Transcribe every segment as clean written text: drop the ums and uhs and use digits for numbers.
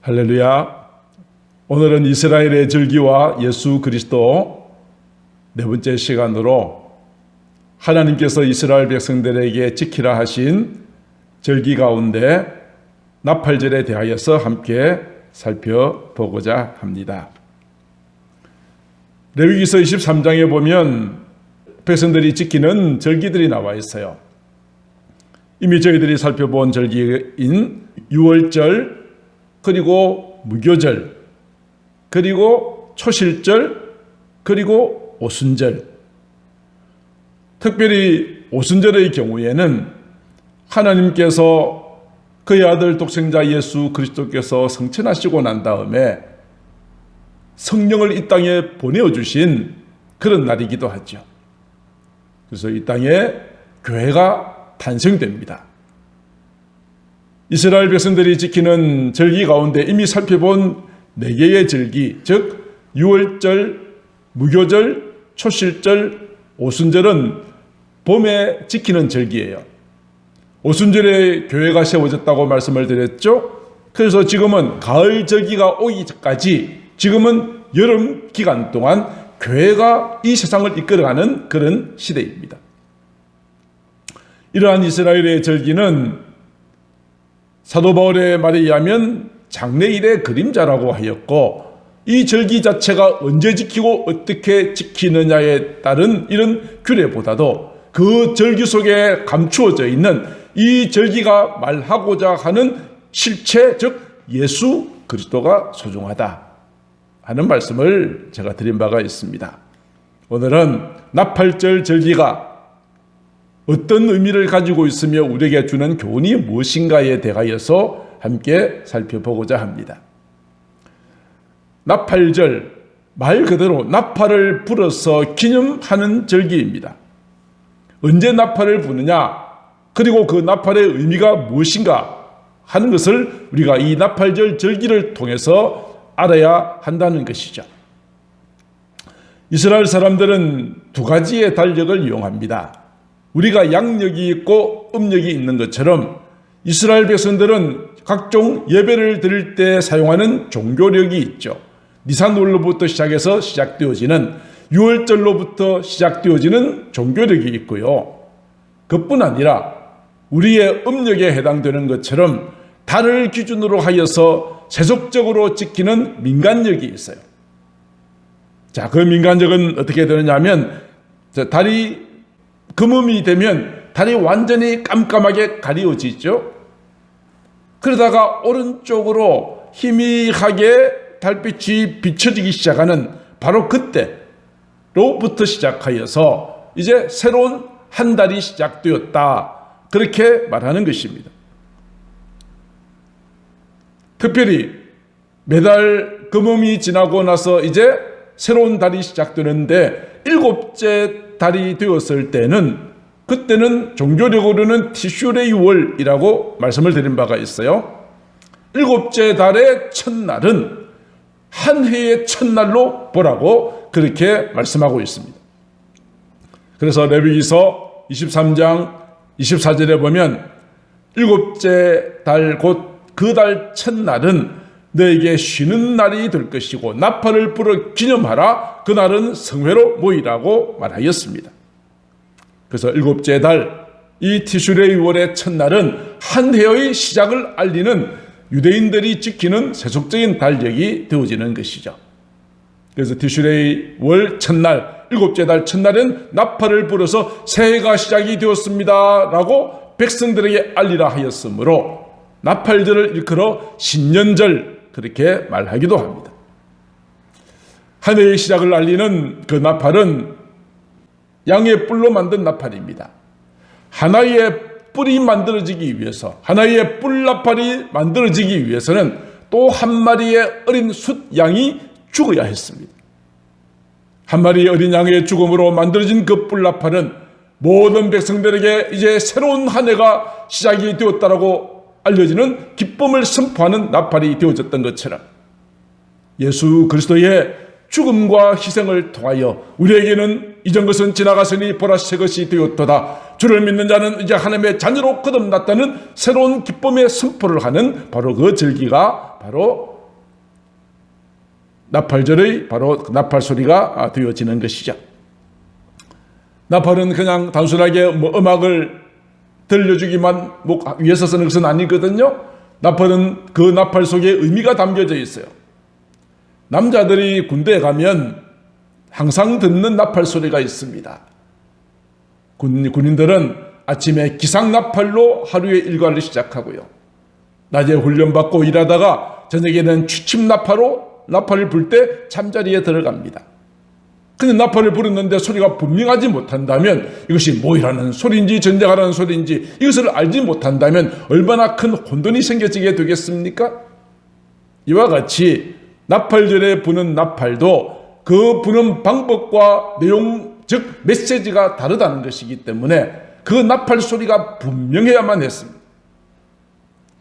할렐루야. 오늘은 이스라엘의 절기와 예수 그리스도 네 번째 시간으로 하나님께서 이스라엘 백성들에게 지키라 하신 절기 가운데 나팔절에 대하여서 함께 살펴보고자 합니다. 레위기서 23장에 보면 백성들이 지키는 절기들이 나와 있어요. 이미 저희들이 살펴본 절기인 유월절, 그리고 무교절, 그리고 초실절, 그리고 오순절. 특별히 오순절의 경우에는 하나님께서 그의 아들 독생자 예수 그리스도께서 성천하시고 난 다음에 성령을 이 땅에 보내주신 그런 날이기도 하죠. 그래서 이 땅에 교회가 탄생됩니다. 이스라엘 백성들이 지키는 절기 가운데 이미 살펴본 4개의 절기, 즉 유월절, 무교절, 초실절, 오순절은 봄에 지키는 절기예요. 오순절에 교회가 세워졌다고 말씀을 드렸죠. 그래서 지금은 가을 절기가 오기 전까지 지금은 여름 기간 동안 교회가 이 세상을 이끌어가는 그런 시대입니다. 이러한 이스라엘의 절기는 사도 바울의 말에 의하면 장래일의 그림자라고 하였고, 이 절기 자체가 언제 지키고 어떻게 지키느냐에 따른 이런 규례보다도 그 절기 속에 감추어져 있는 이 절기가 말하고자 하는 실체, 즉 예수 그리스도가 소중하다 하는 말씀을 제가 드린 바가 있습니다. 오늘은 나팔절 절기가 어떤 의미를 가지고 있으며 우리에게 주는 교훈이 무엇인가에 대하여서 함께 살펴보고자 합니다. 나팔절, 말 그대로 나팔을 불어서 기념하는 절기입니다. 언제 나팔을 부느냐, 그리고 그 나팔의 의미가 무엇인가 하는 것을 우리가 이 나팔절 절기를 통해서 알아야 한다는 것이죠. 이스라엘 사람들은 2가지의 달력을 이용합니다. 우리가 양력이 있고 음력이 있는 것처럼 이스라엘 백성들은 각종 예배를 드릴 때 사용하는 종교력이 있죠. 니산월로부터 시작해서 시작되어지는, 유월절로부터 시작되어지는 종교력이 있고요. 그뿐 아니라 우리의 음력에 해당되는 것처럼 달을 기준으로 하여서 세속적으로 지키는 민간력이 있어요. 자, 그 민간력은 어떻게 되느냐 하면, 달이 금음이 되면 달이 완전히 깜깜하게 가려지죠. 그러다가 오른쪽으로 희미하게 달빛이 비춰지기 시작하는 바로 그때로부터 시작하여서 이제 새로운 한 달이 시작되었다, 그렇게 말하는 것입니다. 특별히 매달 금음이 지나고 나서 이제 새로운 달이 시작되는데 7째 달이 되었을 때는, 그때는 종교력으로는 티슈레이월이라고 말씀을 드린 바가 있어요. 7째 달의 첫날은 한 해의 첫날로 보라고 그렇게 말씀하고 있습니다. 그래서 레위기서 23장 24절에 보면 7째 달 곧 그 달 첫날은 너에게 쉬는 날이 될 것이고 나팔을 불어 기념하라. 그날은 성회로 모이라고 말하였습니다. 그래서 7째 달, 이 티슈레이월의 첫날은 한 해의 시작을 알리는 유대인들이 지키는 세속적인 달력이 되어지는 것이죠. 그래서 티슈레이월 첫날, 7째 달 첫날은 나팔을 불어서 새해가 시작이 되었습니다 라고 백성들에게 알리라 하였으므로 나팔절을 일컬어 신년절, 그렇게 말하기도 합니다. 한 해의 시작을 알리는 그 나팔은 양의 뿔로 만든 나팔입니다. 하나의 뿔이 만들어지기 위해서, 하나의 뿔 나팔이 만들어지기 위해서는 또 한 마리의 어린 숫 양이 죽어야 했습니다. 한 마리의 어린 양의 죽음으로 만들어진 그 뿔 나팔은 모든 백성들에게 이제 새로운 한 해가 시작이 되었다라고 알려지는 기쁨을 선포하는 나팔이 되어졌던 것처럼, 예수 그리스도의 죽음과 희생을 통하여 우리에게는 이전 것은 지나갔으니 보라 새 것이 되었도다. 주를 믿는 자는 이제 하나님의 자녀로 거듭났다는 새로운 기쁨의 선포를 하는 바로 그 절기가 바로 나팔절의 바로 나팔 소리가 되어지는 것이죠. 나팔은 그냥 단순하게 음악을 들려주기만 위해서 쓰는 것은 아니거든요. 나팔은 그 나팔 속에 의미가 담겨져 있어요. 남자들이 군대에 가면 항상 듣는 나팔 소리가 있습니다. 군인들은 아침에 기상나팔로 하루의 일과를 시작하고요. 낮에 훈련받고 일하다가 저녁에는 취침나팔로 나팔을 불 때 잠자리에 들어갑니다. 근데 나팔을 부르는데 소리가 분명하지 못한다면 이것이 뭐라는 소리인지 전쟁하라는 소리인지 이것을 알지 못한다면 얼마나 큰 혼돈이 생겨지게 되겠습니까? 이와 같이 나팔절에 부는 나팔도 그 부는 방법과 내용, 즉 메시지가 다르다는 것이기 때문에 그 나팔 소리가 분명해야만 했습니다.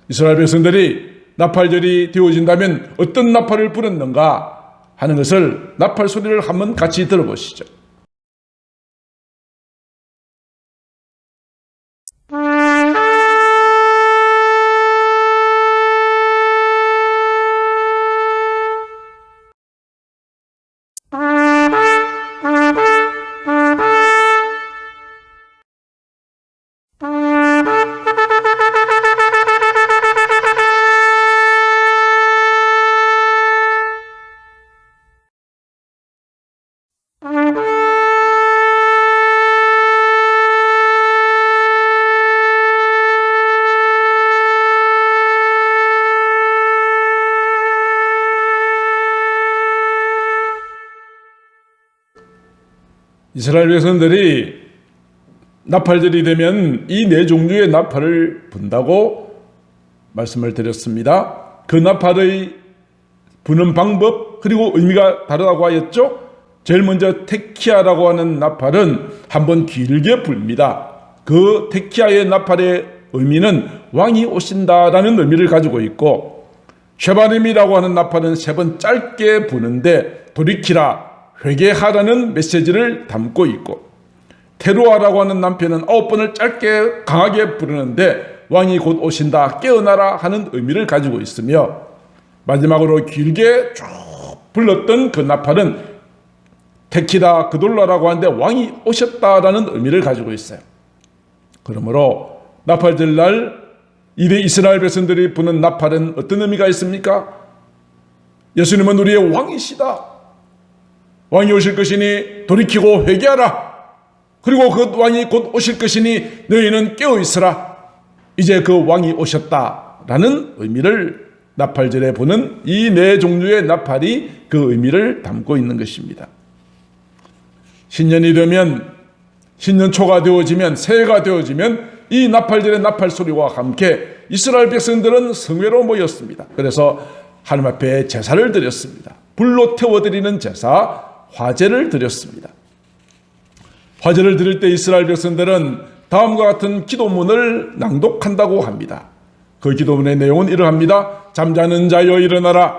이스라엘 백성들이 나팔절이 되어진다면 어떤 나팔을 불었는가 하는 것을 나팔 소리를 한번 같이 들어보시죠. 이스라엘 백성들이 나팔절이 되면 이 네 종류의 나팔을 분다고 말씀을 드렸습니다. 그 나팔의 부는 방법 그리고 의미가 다르다고 하였죠. 제일 먼저 테키아라고 하는 나팔은 한번 길게 불니다. 그 테키아의 나팔의 의미는 왕이 오신다라는 의미를 가지고 있고, 쉐바림이라고 하는 나팔은 3번 짧게 부는데 돌이키라, 회개하라는 메시지를 담고 있고, 테루아라고 하는 남편은 9번을 짧게 강하게 부르는데 왕이 곧 오신다, 깨어나라 하는 의미를 가지고 있으며, 마지막으로 길게 쭉 불렀던 그 나팔은 테키라 그돌라라고 하는데 왕이 오셨다라는 의미를 가지고 있어요. 그러므로 나팔절날 이대 이스라엘 백성들이 부는 나팔은 어떤 의미가 있습니까? 예수님은 우리의 왕이시다. 왕이 오실 것이니 돌이키고 회개하라. 그리고 그 왕이 곧 오실 것이니 너희는 깨어있으라. 이제 그 왕이 오셨다라는 의미를 나팔절에 부는 이 네 종류의 나팔이 그 의미를 담고 있는 것입니다. 신년이 되면, 신년초가 되어지면, 새해가 되어지면 이 나팔절의 나팔 소리와 함께 이스라엘 백성들은 성회로 모였습니다. 그래서 하나님 앞에 제사를 드렸습니다. 불로 태워드리는 제사, 화제를 드렸습니다. 화제를 드릴 때 이스라엘 백성들은 다음과 같은 기도문을 낭독한다고 합니다. 그 기도문의 내용은 이러합니다. 잠자는 자여 일어나라.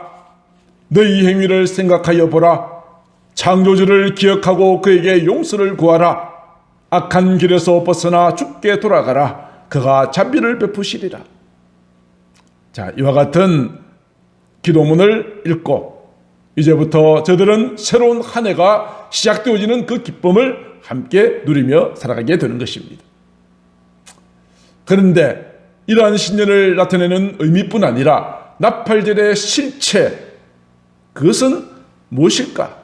너희 행위를 생각하여 보라. 창조주를 기억하고 그에게 용서를 구하라. 악한 길에서 벗어나 주께 돌아가라. 그가 자비를 베푸시리라. 자, 이와 같은 기도문을 읽고 이제부터 저들은 새로운 한 해가 시작되어지는 그 기쁨을 함께 누리며 살아가게 되는 것입니다. 그런데 이러한 신년을 나타내는 의미뿐 아니라 나팔절의 실체, 그것은 무엇일까?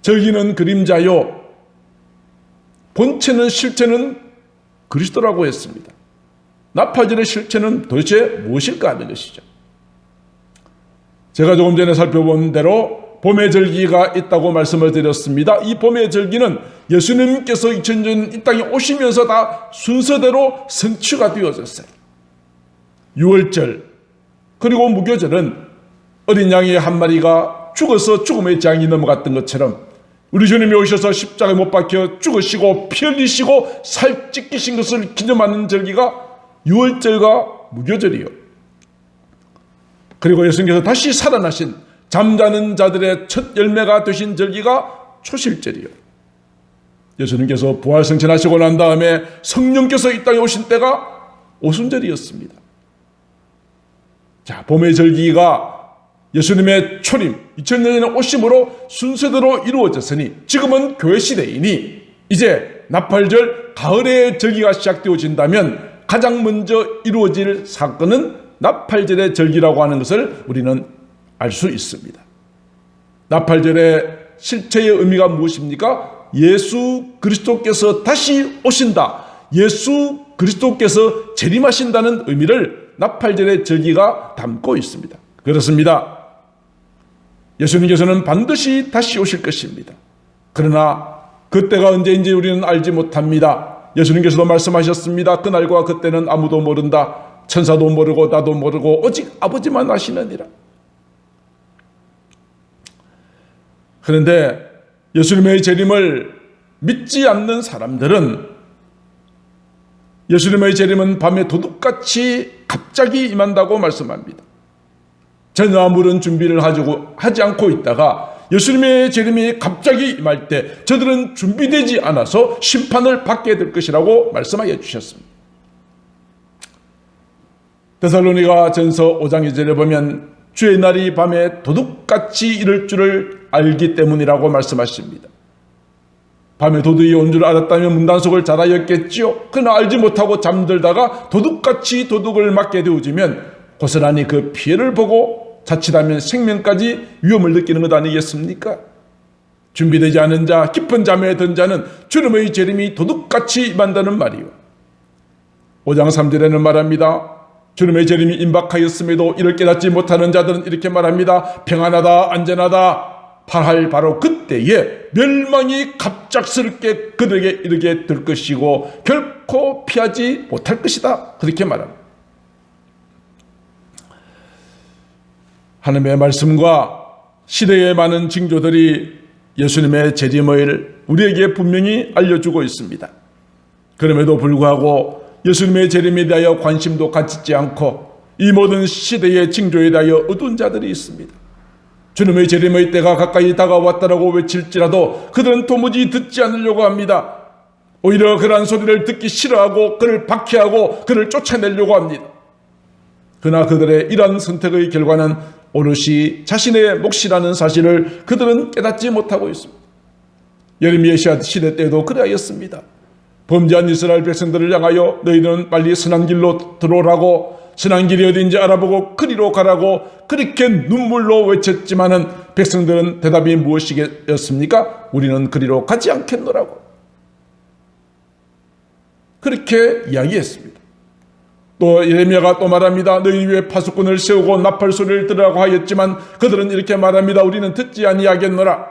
절기는 그림자요, 본체는 실체는 그리스도라고 했습니다. 나팔절의 실체는 도대체 무엇일까 하는 것이죠. 제가 조금 전에 살펴본 대로 봄의 절기가 있다고 말씀을 드렸습니다. 이 봄의 절기는 예수님께서 2000년 이 땅에 오시면서 다 순서대로 성취가 되어졌어요. 유월절 그리고 무교절은 어린 양의 한 마리가 죽어서 죽음의 장이 넘어갔던 것처럼 우리 주님이 오셔서 십자가에 못 박혀 죽으시고 피 흘리시고 살 찢기신 것을 기념하는 절기가 유월절과 무교절이요. 그리고 예수님께서 다시 살아나신 잠자는 자들의 첫 열매가 되신 절기가 초실절이요. 예수님께서 부활승천하시고 난 다음에 성령께서 이 땅에 오신 때가 오순절이었습니다. 자, 봄의 절기가 예수님의 초림, 2000년의 오심으로 순서대로 이루어졌으니 지금은 교회 시대이니 이제 나팔절 가을의 절기가 시작되어진다면 가장 먼저 이루어질 사건은 나팔절의 절기라고 하는 것을 우리는 알 수 있습니다. 나팔절의 실체의 의미가 무엇입니까? 예수 그리스도께서 다시 오신다. 예수 그리스도께서 재림하신다는 의미를 나팔절의 절기가 담고 있습니다. 그렇습니다. 예수님께서는 반드시 다시 오실 것입니다. 그러나 그때가 언제인지 우리는 알지 못합니다. 예수님께서도 말씀하셨습니다. 그날과 그때는 아무도 모른다. 천사도 모르고 나도 모르고 오직 아버지만 아시느니라. 그런데 예수님의 재림을 믿지 않는 사람들은 예수님의 재림은 밤에 도둑같이 갑자기 임한다고 말씀합니다. 전혀 아무런 준비를 하지 않고 있다가 예수님의 재림이 갑자기 임할 때 저들은 준비되지 않아서 심판을 받게 될 것이라고 말씀하여 주셨습니다. 데살로니가 전서 5장 2절에 보면 주의 날이 밤에 도둑같이 이를 줄을 알기 때문이라고 말씀하십니다. 밤에 도둑이 온 줄 알았다면 문단속을 잘하였겠지요. 그러나 알지 못하고 잠들다가 도둑같이 도둑을 맞게 되어지면 고스란히 그 피해를 보고 자칫하면 생명까지 위험을 느끼는 것 아니겠습니까? 준비되지 않은 자, 깊은 잠에 든 자는 주님의 재림이 도둑같이 임한다는 말이요. 5장 3절에는 말합니다. 주님의 재림이 임박하였음에도 이를 깨닫지 못하는 자들은 이렇게 말합니다. 평안하다, 안전하다. 팔할 바로 그때에 멸망이 갑작스럽게 그들에게 이르게 될 것이고 결코 피하지 못할 것이다. 그렇게 말합니다. 하나님의 말씀과 시대의 많은 징조들이 예수님의 재림을 우리에게 분명히 알려주고 있습니다. 그럼에도 불구하고 예수님의 재림에 대하여 관심도 갖지 않고 이 모든 시대의 징조에 대하여 어두운 자들이 있습니다. 주님의 재림의 때가 가까이 다가왔다라고 외칠지라도 그들은 도무지 듣지 않으려고 합니다. 오히려 그러한 소리를 듣기 싫어하고 그를 박해하고 그를 쫓아내려고 합니다. 그러나 그들의 이러한 선택의 결과는 오롯이 자신의 몫이라는 사실을 그들은 깨닫지 못하고 있습니다. 예레미야 시대 때도 그러하였습니다. 범죄한 이스라엘 백성들을 향하여 너희는 빨리 선한 길로 들어오라고, 선한 길이 어딘지 알아보고 그리로 가라고 그렇게 눈물로 외쳤지만은 백성들은 대답이 무엇이겠습니까? 우리는 그리로 가지 않겠노라고 그렇게 이야기했습니다. 또 예레미야가 또 말합니다. 너희 위에 파수꾼을 세우고 나팔 소리를 들으라고 하였지만 그들은 이렇게 말합니다. 우리는 듣지 아니하겠노라.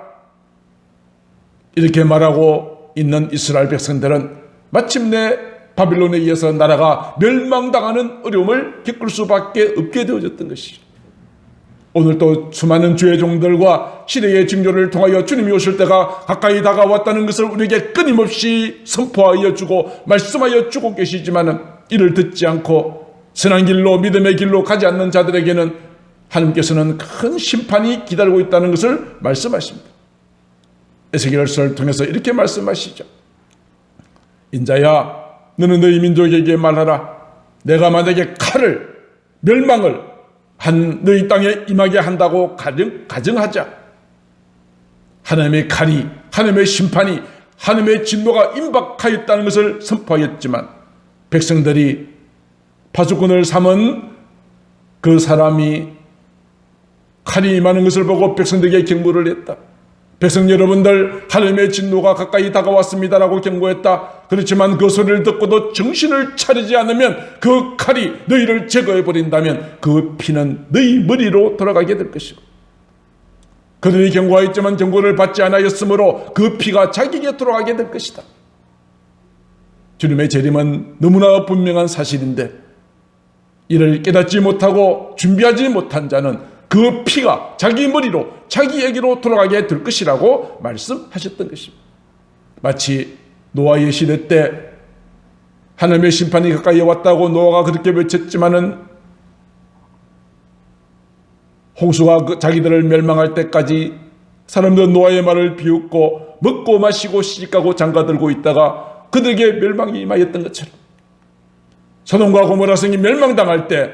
이렇게 말하고 있는 이스라엘 백성들은 마침내 바빌론에 의해서 나라가 멸망당하는 어려움을 겪을 수밖에 없게 되어졌던 것이죠. 오늘도 수많은 주의 종들과 시대의 징조를 통하여 주님이 오실 때가 가까이 다가왔다는 것을 우리에게 끊임없이 선포하여 주고 말씀하여 주고 계시지만은 이를 듣지 않고 선한 길로 믿음의 길로 가지 않는 자들에게는 하나님께서는 큰 심판이 기다리고 있다는 것을 말씀하십니다. 에스겔서를 통해서 이렇게 말씀하시죠. 인자야, 너는 너희 민족에게 말하라. 내가 만약에 칼을, 멸망을 한 너희 땅에 임하게 한다고 가정하자. 하나님의 칼이, 하나님의 심판이, 하나님의 진노가 임박하였다는 것을 선포하였지만 백성들이 파수꾼을 삼은 그 사람이 칼이 임하는 것을 보고 백성들에게 경고를 했다. 백성 여러분들, 하나님의 진노가 가까이 다가왔습니다라고 경고했다. 그렇지만 그 소리를 듣고도 정신을 차리지 않으면 그 칼이 너희를 제거해버린다면 그 피는 너희 머리로 돌아가게 될 것이고, 그들이 경고하였지만 경고를 받지 않았으므로 그 피가 자기에게 돌아가게 될 것이다. 주님의 재림은 너무나 분명한 사실인데 이를 깨닫지 못하고 준비하지 못한 자는 그 피가 자기 머리로 자기에게로 돌아가게 될 것이라고 말씀하셨던 것입니다. 마치 노아의 시대 때 하나님의 심판이 가까이 왔다고 노아가 그렇게 외쳤지만은 홍수가 자기들을 멸망할 때까지 사람들은 노아의 말을 비웃고 먹고 마시고 시집가고 장가들고 있다가 그들에게 멸망이 임하였던 것처럼 소돔과 고모라 성이 멸망당할 때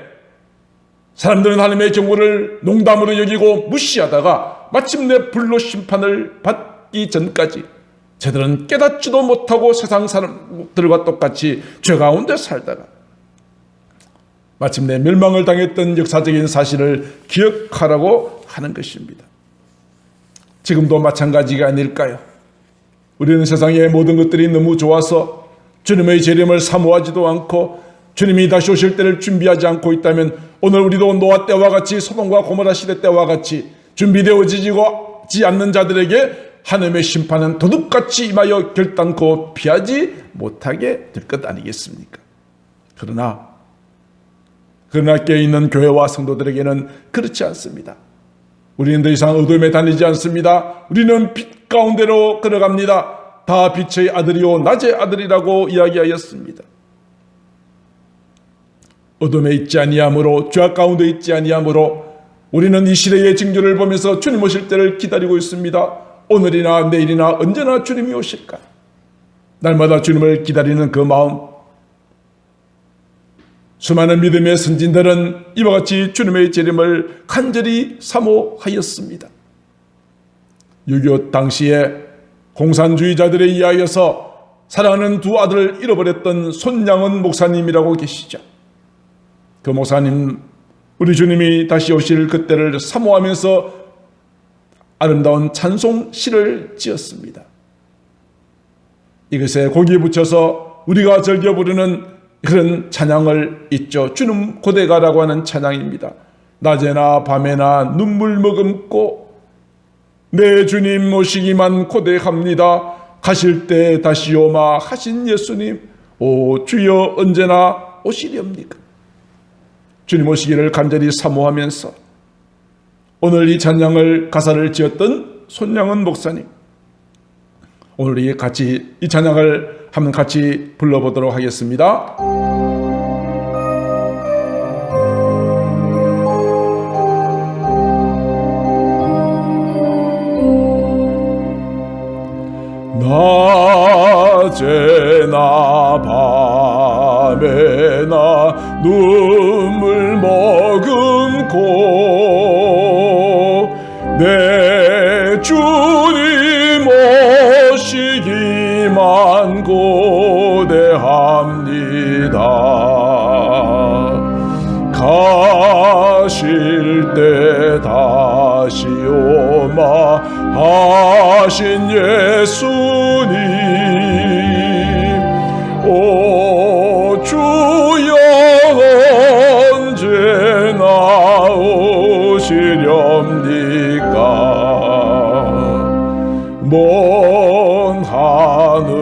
사람들은 하나님의 경고를 농담으로 여기고 무시하다가 마침내 불로 심판을 받기 전까지 저들은 깨닫지도 못하고 세상 사람들과 똑같이 죄 가운데 살다가 마침내 멸망을 당했던 역사적인 사실을 기억하라고 하는 것입니다. 지금도 마찬가지가 아닐까요? 우리는 세상의 모든 것들이 너무 좋아서 주님의 재림을 사모하지도 않고 주님이 다시 오실 때를 준비하지 않고 있다면 오늘 우리도 노아 때와 같이 소돔과 고모라 시대 때와 같이 준비되어지지 않는 자들에게 하나님의 심판은 도둑같이 임하여 결단코 피하지 못하게 될 것 아니겠습니까? 그러나 깨어있는 교회와 성도들에게는 그렇지 않습니다. 우리는 더 이상 어둠에 다니지 않습니다. 우리는 빛 가운데로 걸어갑니다. 다 빛의 아들이요 낮의 아들이라고 이야기하였습니다. 어둠에 있지 아니하므로 죄악 가운데 있지 아니하므로 우리는 이 시대의 징조를 보면서 주님 오실 때를 기다리고 있습니다. 오늘이나 내일이나 언제나 주님이 오실까? 날마다 주님을 기다리는 그 마음, 수많은 믿음의 선진들은 이와 같이 주님의 재림을 간절히 사모하였습니다. 6.25 당시에 공산주의자들에 의하여서 사랑하는 두 아들을 잃어버렸던 손양은 목사님이라고 계시죠. 그 목사님, 우리 주님이 다시 오실 그때를 사모하면서 아름다운 찬송 시를 지었습니다. 이것에 고기 붙여서 우리가 즐겨 부르는 그런 찬양을 있죠. 주는 고대가라고 하는 찬양입니다. 낮에나 밤에나 눈물 머금고 내 주님 모시기만 고대합니다. 가실 때 다시 오마 하신 예수님, 오 주여 언제나 오시렵니까? 주님 오시기를 간절히 사모하면서 오늘 이 찬양을 가사를 지었던 손양은 목사님, 오늘 이 찬양을 한번 같이 불러보도록 하겠습니다. 낮에나 밤에나 눈물 머금고 내 주님 오시기만 고대합니다. 가실 때 다시 오마 하신 예수님, 오 주여 언제나 오시렵니까? 먼 하늘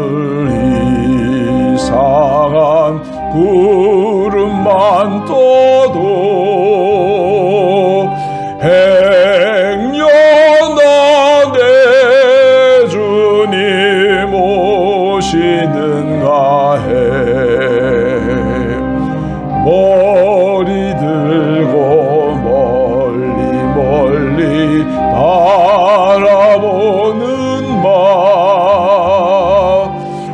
이상한 구름만 떠도 행여나 내 주님 오시는가 해 머리 들고 멀리 바라보는 마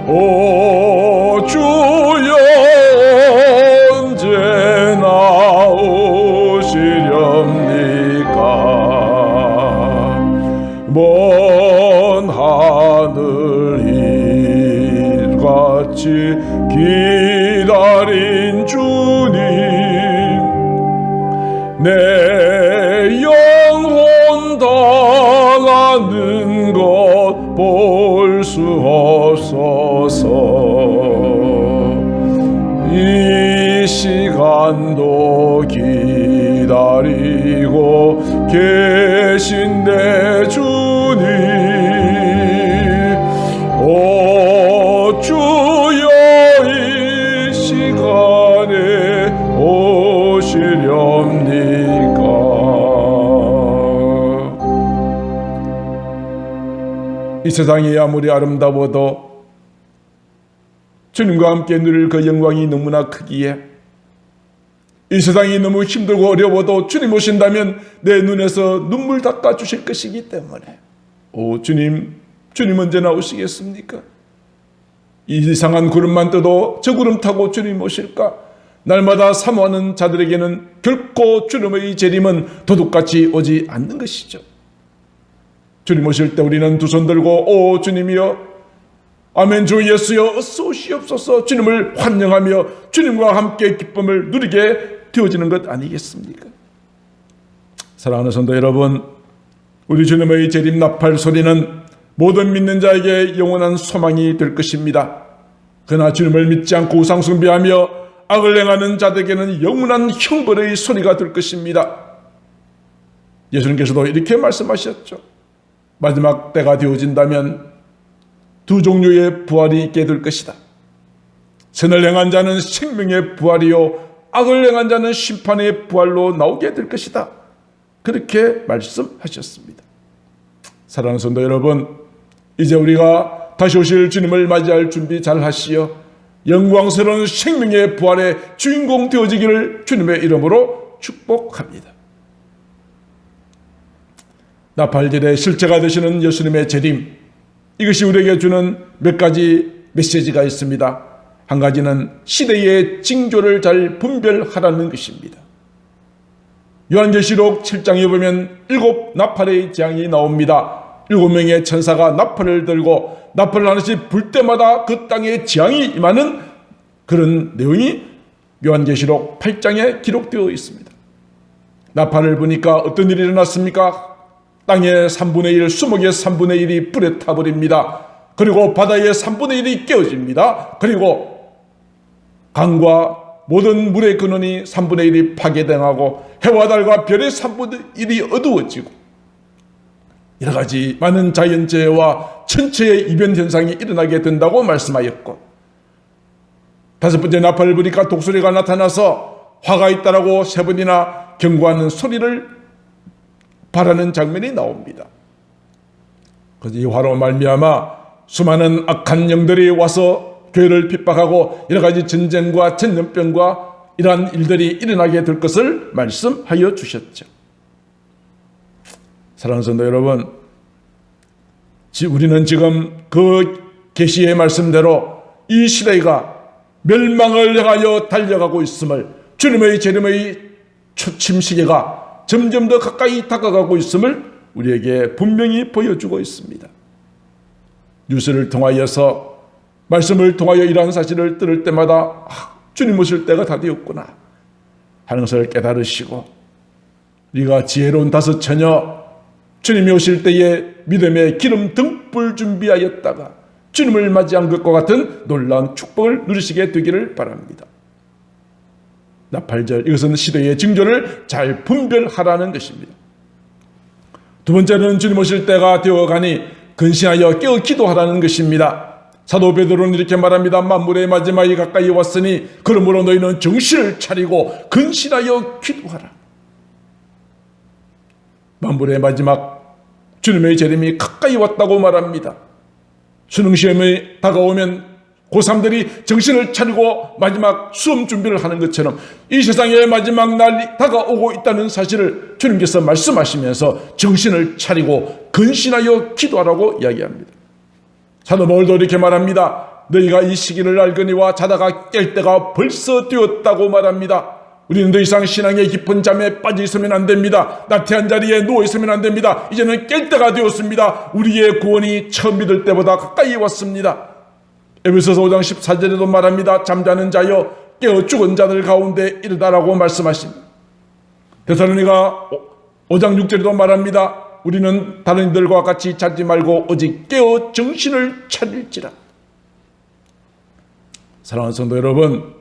오 주여 언제나 오시렵니까? 먼 하늘 같이 기다린 주님, 내 영혼 당하는 것 볼 수 없어서 이 시간도 기다리고 계신 내 주님, 오 주여 이 시간에 오시렵니까? 이 세상이 아무리 아름다워도 주님과 함께 누릴 그 영광이 너무나 크기에 이 세상이 너무 힘들고 어려워도 주님 오신다면 내 눈에서 눈물 닦아 주실 것이기 때문에 오 주님 언제 나오시겠습니까? 이 이상한 구름만 떠도 저 구름 타고 주님 오실까? 날마다 사모하는 자들에게는 결코 주님의 재림은 도둑같이 오지 않는 것이죠. 주님 오실 때 우리는 두 손 들고 오 주님이여, 아멘 주 예수여 어서 오시옵소서 주님을 환영하며 주님과 함께 기쁨을 누리게 되어지는 것 아니겠습니까? 사랑하는 성도 여러분, 우리 주님의 재림 나팔 소리는 모든 믿는 자에게 영원한 소망이 될 것입니다. 그러나 주님을 믿지 않고 우상 숭배하며 악을 행하는 자들에게는 영원한 형벌의 소리가 될 것입니다. 예수님께서도 이렇게 말씀하셨죠. 마지막 때가 되어진다면 두 종류의 부활이 있게 될 것이다. 선을 행한 자는 생명의 부활이요 악을 행한 자는 심판의 부활로 나오게 될 것이다. 그렇게 말씀하셨습니다. 사랑하는 성도 여러분, 이제 우리가 다시 오실 주님을 맞이할 준비 잘 하시어 영광스러운 생명의 부활의 주인공 되어지기를 주님의 이름으로 축복합니다. 나팔절의 실체가 되시는 예수님의 재림, 이것이 우리에게 주는 몇 가지 메시지가 있습니다. 한 가지는 시대의 징조를 잘 분별하라는 것입니다. 요한계시록 7장에 보면 7 나팔의 재앙이 나옵니다. 7명의 천사가 나팔을 들고 나팔을 하나씩 불 때마다 그 땅에 재앙이 임하는 그런 내용이 요한계시록 8장에 기록되어 있습니다. 나팔을 보니까 어떤 일이 일어났습니까? 땅의 3분의 1, 수목의 3분의 1이 불에 타버립니다. 그리고 바다의 3분의 1이 깨어집니다. 그리고 강과 모든 물의 근원이 3분의 1이 파괴당하고 해와 달과 별의 3분의 1이 어두워지고 여러 가지 많은 자연재해와 천체의 이변 현상이 일어나게 된다고 말씀하였고, 다섯 번째 나팔을 부니까 독수리가 나타나서 화가 있다라고 세 번이나 경고하는 소리를 바라는 장면이 나옵니다. 그래서 이 화로 말미암아 수많은 악한 영들이 와서 교회를 핍박하고 여러 가지 전쟁과 전염병과 이러한 일들이 일어나게 될 것을 말씀하여 주셨죠. 사랑하는 성도 여러분, 우리는 지금 그 계시의 말씀대로 이 시대가 멸망을 향하여 달려가고 있음을, 주님의 재림의 초침 시계가 점점 더 가까이 다가가고 있음을 우리에게 분명히 보여주고 있습니다. 뉴스를 통하여서, 말씀을 통하여 이러한 사실을 들을 때마다 주님 오실 때가 다 되었구나 하는 것을 깨달으시고, 우리가 지혜로운 다섯 처녀 주님이 오실 때에 믿음의 기름 등불 준비하였다가 주님을 맞이한 것과 같은 놀라운 축복을 누리시게 되기를 바랍니다. 나팔절, 이것은 시대의 징조를 잘 분별하라는 것입니다. 두 번째는 주님 오실 때가 되어가니 근신하여 깨어 기도하라는 것입니다. 사도 베드로는 이렇게 말합니다. 만물의 마지막이 가까이 왔으니 그러므로 너희는 정신을 차리고 근신하여 기도하라. 만물의 마지막, 주님의 재림이 가까이 왔다고 말합니다. 수능시험이 다가오면 고3들이 정신을 차리고 마지막 수험 준비를 하는 것처럼 이 세상의 마지막 날이 다가오고 있다는 사실을 주님께서 말씀하시면서 정신을 차리고 근신하여 기도하라고 이야기합니다. 사도 바울도 이렇게 말합니다. 너희가 이 시기를 알거니와 자다가 깰 때가 벌써 되었다고 말합니다. 우리는 더 이상 신앙의 깊은 잠에 빠져 있으면 안 됩니다. 나태한 자리에 누워 있으면 안 됩니다. 이제는 깰 때가 되었습니다. 우리의 구원이 처음 믿을 때보다 가까이 왔습니다. 에베소서 5장 14절에도 말합니다. 잠자는 자여 깨어 죽은 자들 가운데 이르다라고 말씀하십니다. 데살로니가 5장 6절에도 말합니다. 우리는 다른 이들과 같이 자지 말고 오직 깨어 정신을 차릴지라. 사랑하는 성도 여러분,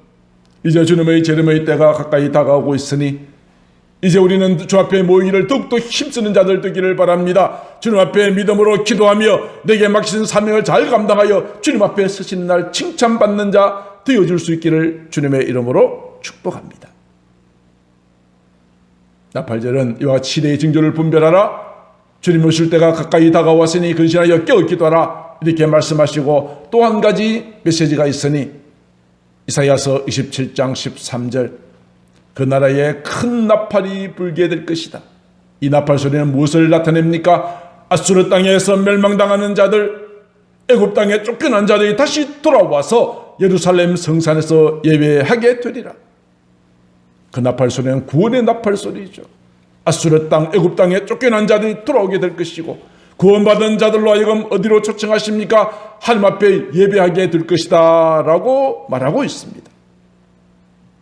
이제 주님의 재림의 때가 가까이 다가오고 있으니 이제 우리는 주 앞에 모이기를 더욱더 힘쓰는 자들 되기를 바랍니다. 주님 앞에 믿음으로 기도하며 내게 맡기신 사명을 잘 감당하여 주님 앞에 서시는 날 칭찬받는 자 되어줄 수 있기를 주님의 이름으로 축복합니다. 나팔절은 이와 같이 시대의 징조를 분별하라. 주님 오실 때가 가까이 다가왔으니 근신하여 깨어 기도하라. 이렇게 말씀하시고 또 한 가지 메시지가 있으니 이사야서 27장 13절, 그 나라에 큰 나팔이 불게 될 것이다. 이 나팔 소리는 무엇을 나타냅니까? 아수르 땅에서 멸망당하는 자들, 애굽 땅에 쫓겨난 자들이 다시 돌아와서 예루살렘 성산에서 예배하게 되리라. 그 나팔 소리는 구원의 나팔 소리죠. 아수르 땅, 애굽 땅에 쫓겨난 자들이 돌아오게 될 것이고, 구원받은 자들로 하여금 어디로 초청하십니까? 하나님 앞에 예배하게 될 것이다 라고 말하고 있습니다.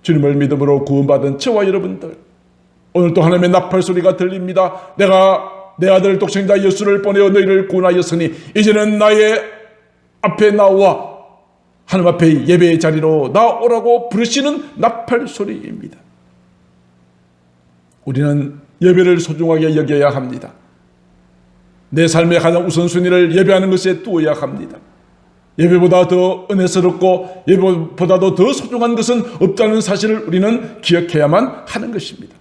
주님을 믿음으로 구원받은 저와 여러분들, 오늘도 하나님의 나팔 소리가 들립니다. 내가 내 아들 독생자 예수를 보내어 너희를 구원하였으니 이제는 나의 앞에 나와 하나님 앞에 예배의 자리로 나오라고 부르시는 나팔 소리입니다. 우리는 예배를 소중하게 여겨야 합니다. 내 삶의 가장 우선순위를 예배하는 것에 두어야 합니다. 예배보다 더 은혜스럽고 예배보다도 더 소중한 것은 없다는 사실을 우리는 기억해야만 하는 것입니다.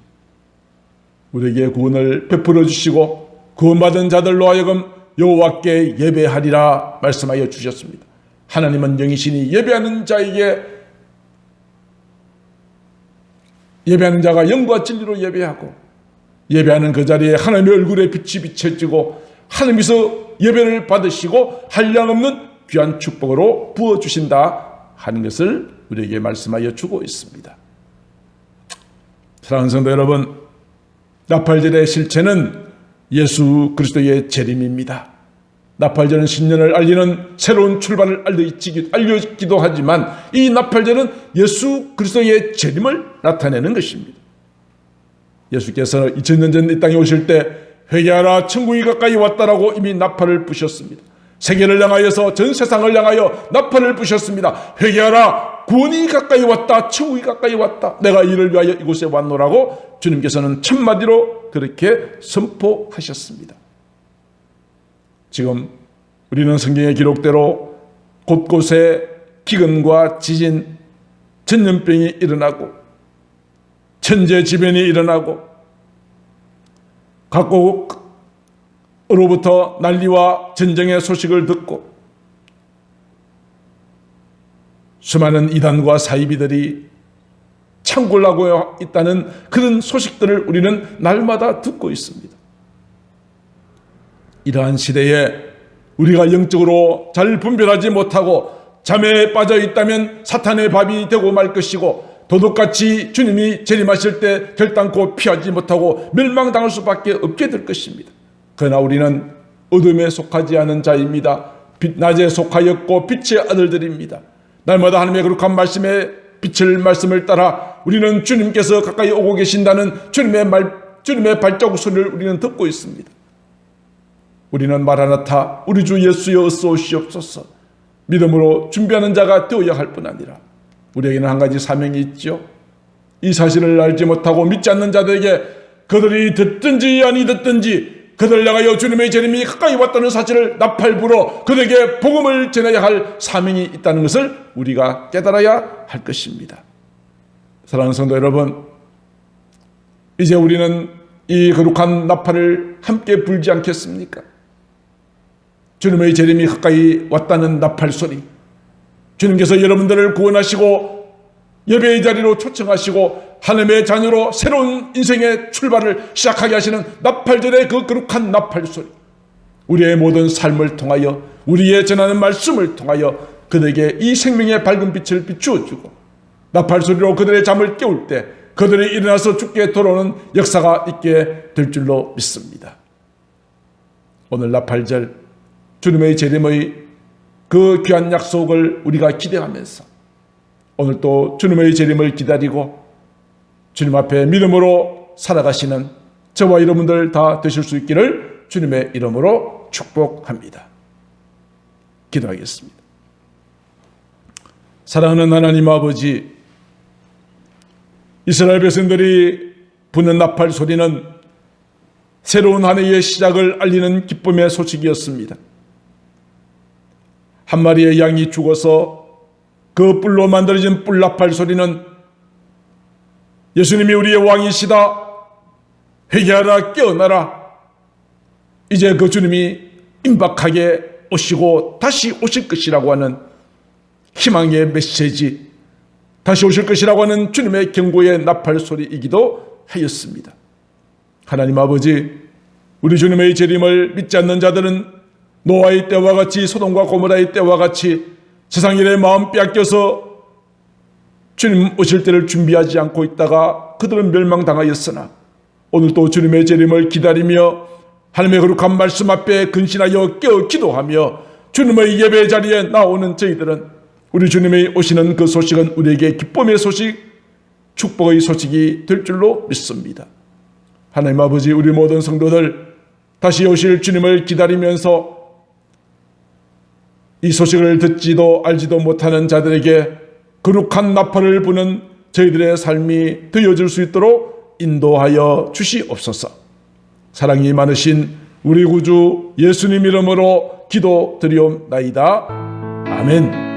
우리에게 구원을 베풀어 주시고 구원받은 자들로 하여금 여호와께 예배하리라 말씀하여 주셨습니다. 하나님은 영이시니 예배하는 자가 영과 진리로 예배하고, 예배하는 그 자리에 하나님의 얼굴에 빛이 비춰지고 하나님께서 예배를 받으시고 한량없는 귀한 축복으로 부어주신다 하는 것을 우리에게 말씀하여 주고 있습니다. 사랑하는 성도 여러분, 나팔절의 실체는 예수 그리스도의 재림입니다. 나팔절은 신년을 알리는 새로운 출발을 알려지기도 하지만, 이 나팔절은 예수 그리스도의 재림을 나타내는 것입니다. 예수께서 2000년 전 이 땅에 오실 때 회개하라 천국이 가까이 왔다라고 이미 나팔을 부셨습니다. 세계를 향하여서, 전 세상을 향하여 나팔을 부셨습니다. 회개하라, 구원이 가까이 왔다, 천국이 가까이 왔다, 내가 이를 위하여 이곳에 왔노라고 주님께서는 첫마디로 그렇게 선포하셨습니다. 지금 우리는 성경의 기록대로 곳곳에 기근과 지진, 전염병이 일어나고 천재지변이 일어나고 각국으로부터 난리와 전쟁의 소식을 듣고 수많은 이단과 사이비들이 창궐 하고 있다는 그런 소식들을 우리는 날마다 듣고 있습니다. 이러한 시대에 우리가 영적으로 잘 분별하지 못하고 잠에 빠져 있다면 사탄의 밥이 되고 말 것이고, 도둑같이 주님이 재림하실 때 결단코 피하지 못하고 멸망당할 수밖에 없게 될 것입니다. 그러나 우리는 어둠에 속하지 않은 자입니다. 낮에 속하였고 빛의 아들들입니다. 날마다 하나님의 거룩한 말씀의 빛을 말씀을 따라 우리는 주님께서 가까이 오고 계신다는 주님의 발자국 소리를 우리는 듣고 있습니다. 우리는 마라나타, 우리 주 예수여 어서 오시옵소서 믿음으로 준비하는 자가 되어야 할 뿐 아니라, 우리에게는 한 가지 사명이 있죠. 이 사실을 알지 못하고 믿지 않는 자들에게 그들이 듣든지 아니 듣든지 그들을 향하여 주님의 재림이 가까이 왔다는 사실을 나팔 불어 그들에게 복음을 전해야 할 사명이 있다는 것을 우리가 깨달아야 할 것입니다. 사랑하는 성도 여러분, 이제 우리는 이 거룩한 나팔을 함께 불지 않겠습니까? 주님의 재림이 가까이 왔다는 나팔 소리, 주님께서 여러분들을 구원하시고 예배의 자리로 초청하시고 하나님의 자녀로 새로운 인생의 출발을 시작하게 하시는 나팔절의 그 거룩한 나팔 소리, 우리의 모든 삶을 통하여, 우리의 전하는 말씀을 통하여 그들에게 이 생명의 밝은 빛을 비추어주고, 나팔 소리로 그들의 잠을 깨울 때 그들이 일어나서 주께 돌아오는 역사가 있게 될 줄로 믿습니다. 오늘 나팔절, 주님의 재림의 그 귀한 약속을 우리가 기대하면서 오늘 또 주님의 재림을 기다리고 주님 앞에 믿음으로 살아가시는 저와 여러분들 다 되실 수 있기를 주님의 이름으로 축복합니다. 기도하겠습니다. 사랑하는 하나님 아버지, 이스라엘 백성들이 부는 나팔 소리는 새로운 한 해의 시작을 알리는 기쁨의 소식이었습니다. 한 마리의 양이 죽어서 그 뿔로 만들어진 뿔나팔 소리는 예수님이 우리의 왕이시다, 회개하라, 깨어나라, 이제 그 주님이 임박하게 오시고 다시 오실 것이라고 하는 희망의 메시지, 다시 오실 것이라고 하는 주님의 경고의 나팔 소리이기도 하였습니다. 하나님 아버지, 우리 주님의 재림을 믿지 않는 자들은 노아의 때와 같이, 소돔과 고모라의 때와 같이 세상 일에 마음 빼앗겨서 주님 오실 때를 준비하지 않고 있다가 그들은 멸망당하였으나 오늘도 주님의 재림을 기다리며 하나님의 거룩한 말씀 앞에 근신하여 깨어 기도하며 주님의 예배 자리에 나오는 저희들은 우리 주님의 오시는 그 소식은 우리에게 기쁨의 소식, 축복의 소식이 될 줄로 믿습니다. 하나님 아버지, 우리 모든 성도들 다시 오실 주님을 기다리면서 이 소식을 듣지도 알지도 못하는 자들에게 거룩한 나팔을 부는 저희들의 삶이 되어질 수 있도록 인도하여 주시옵소서. 사랑이 많으신 우리 구주 예수님 이름으로 기도드리옵나이다. 아멘.